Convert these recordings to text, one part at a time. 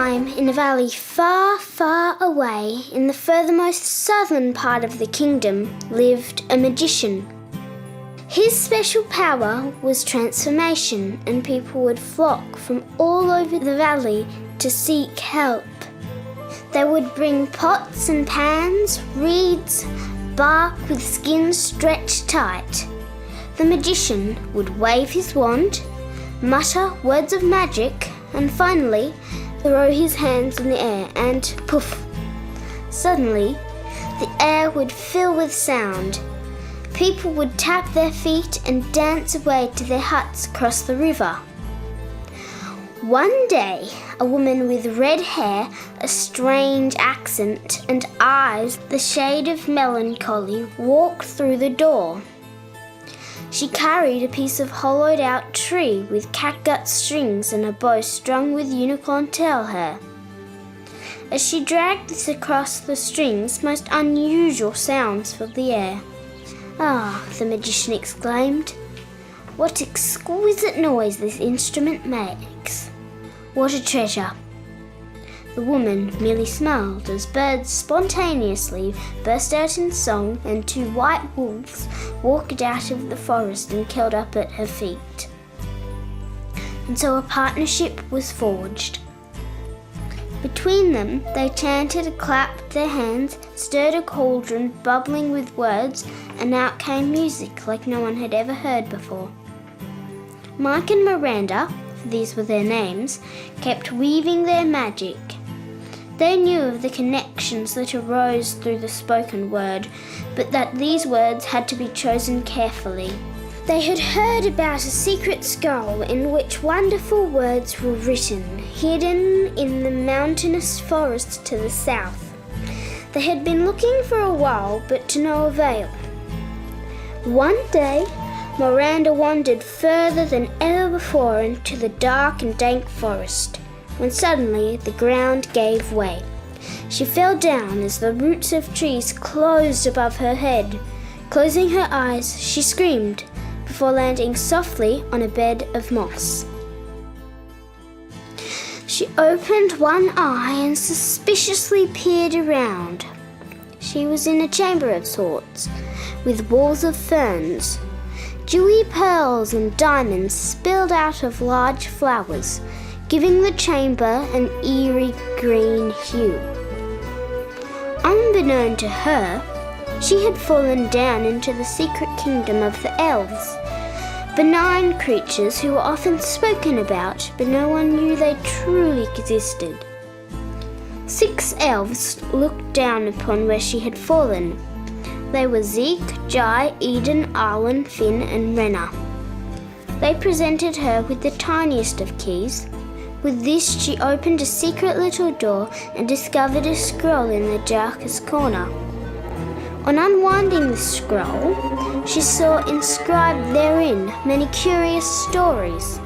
time, in a valley far, far away, in the furthermost southern part of the kingdom, lived a magician. His special power was transformation, and people would flock from all over the valley to seek help. They would bring pots and pans, reeds, bark with skins stretched tight. The magician would wave his wand, mutter words of magic, and finally throw his hands in the air and poof! Suddenly, the air would fill with sound. People would tap their feet and dance away to their huts across the river. One day, a woman with red hair, a strange accent, and eyes the shade of melancholy walked through the door. She carried a piece of hollowed-out tree with catgut strings and a bow strung with unicorn tail hair. As she dragged this across the strings, most unusual sounds filled the air. "Ah," the magician exclaimed, "what exquisite noise this instrument makes! What a treasure!" The woman merely smiled as birds spontaneously burst out in song and two white wolves walked out of the forest and curled up at her feet. And so a partnership was forged. Between them, they chanted, clapped their hands, stirred a cauldron bubbling with words, and out came music like no one had ever heard before. Mike and Miranda, for these were their names, kept weaving their magic. They knew of the connections that arose through the spoken word, but that these words had to be chosen carefully. They had heard about a secret scroll in which wonderful words were written, hidden in the mountainous forest to the south. They had been looking for a while, but to no avail. One day, Miranda wandered further than ever before into the dark and dank forest, when suddenly the ground gave way. She fell down as the roots of trees closed above her head. Closing her eyes, she screamed, before landing softly on a bed of moss. She opened one eye and suspiciously peered around. She was in a chamber of sorts, with walls of ferns. Dewy pearls and diamonds spilled out of large flowers, giving the chamber an eerie green hue. Unbeknown to her, she had fallen down into the secret kingdom of the elves, benign creatures who were often spoken about, but no one knew they truly existed. 6 elves looked down upon where she had fallen. They were Zeke, Jai, Eden, Arwen, Finn, and Renna. They presented her with the tiniest of keys. With this, she opened a secret little door and discovered a scroll in the darkest corner. On unwinding the scroll, she saw inscribed therein many curious stories.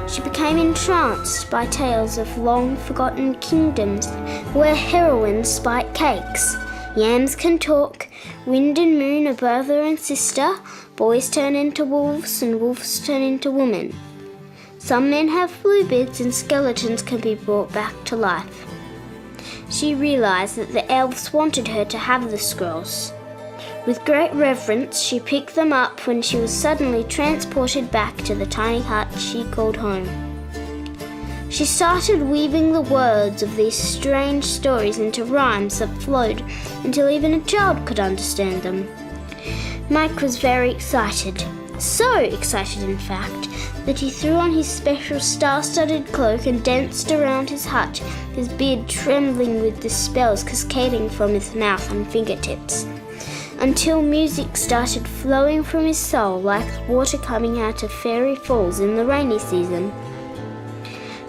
She became entranced by tales of long-forgotten kingdoms where heroines spike cakes, yams can talk, wind and moon are brother and sister, boys turn into wolves and wolves turn into women. Some men have bluebeards and skeletons can be brought back to life. She realized that the elves wanted her to have the scrolls. With great reverence, she picked them up when she was suddenly transported back to the tiny hut she called home. She started weaving the words of these strange stories into rhymes that flowed until even a child could understand them. Mike was very excited. So excited, in fact, that he threw on his special star-studded cloak and danced around his hut, his beard trembling with the spells cascading from his mouth and fingertips, until music started flowing from his soul like water coming out of fairy falls in the rainy season.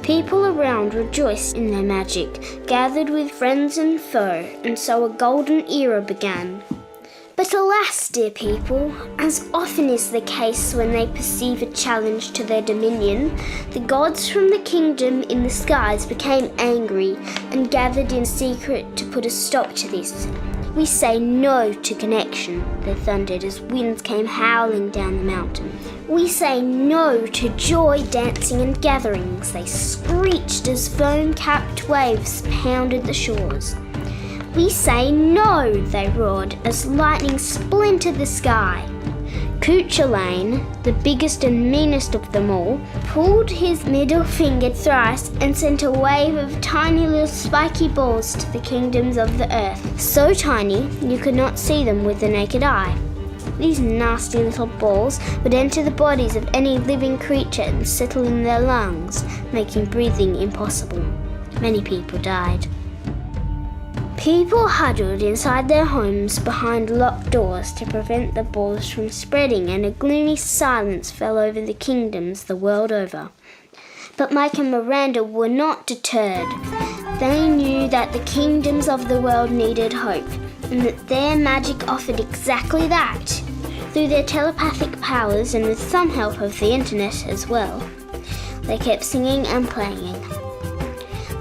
People around rejoiced in their magic, gathered with friends and foe, and so a golden era began. But alas, dear people, as often is the case when they perceive a challenge to their dominion, the gods from the kingdom in the skies became angry and gathered in secret to put a stop to this. "We say no to connection," they thundered as winds came howling down the mountain. We say no to joy, dancing and gatherings. They screeched as foam-capped waves pounded the shores. We say no, they roared as lightning splintered the sky. Cuchulainn, the biggest and meanest of them all, pulled his middle finger thrice and sent a wave of tiny little spiky balls to the kingdoms of the earth, so tiny you could not see them with the naked eye. These nasty little balls would enter the bodies of any living creature and settle in their lungs, making breathing impossible. Many people died. People huddled inside their homes behind locked doors to prevent the balls from spreading, and a gloomy silence fell over the kingdoms the world over. But Mike and Miranda were not deterred. They knew that the kingdoms of the world needed hope, and that their magic offered exactly that. Through their telepathic powers, and with some help of the internet as well, they kept singing and playing.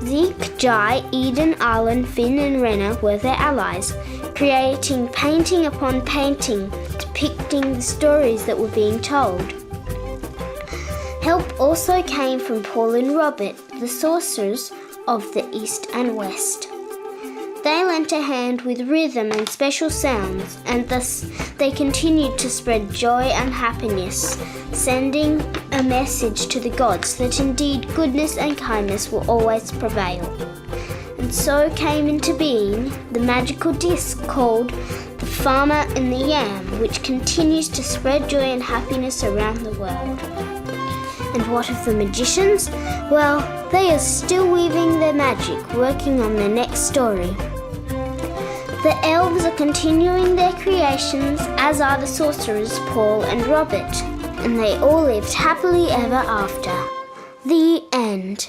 Zeke, Jai, Eden, Arlen, Finn and Renna were their allies, creating painting upon painting, depicting the stories that were being told. Help also came from Paul and Robert, the sorcerers of the East and West. They lent a hand with rhythm and special sounds, and thus they continued to spread joy and happiness, sending a message to the gods that indeed goodness and kindness will always prevail. And so came into being the magical disc called the Farmer and the Yam, which continues to spread joy and happiness around the world. And what of the magicians? Well, they are still weaving their magic, working on their next story. The elves are continuing their creations, as are the sorcerers Paul and Robert, and they all lived happily ever after. The end.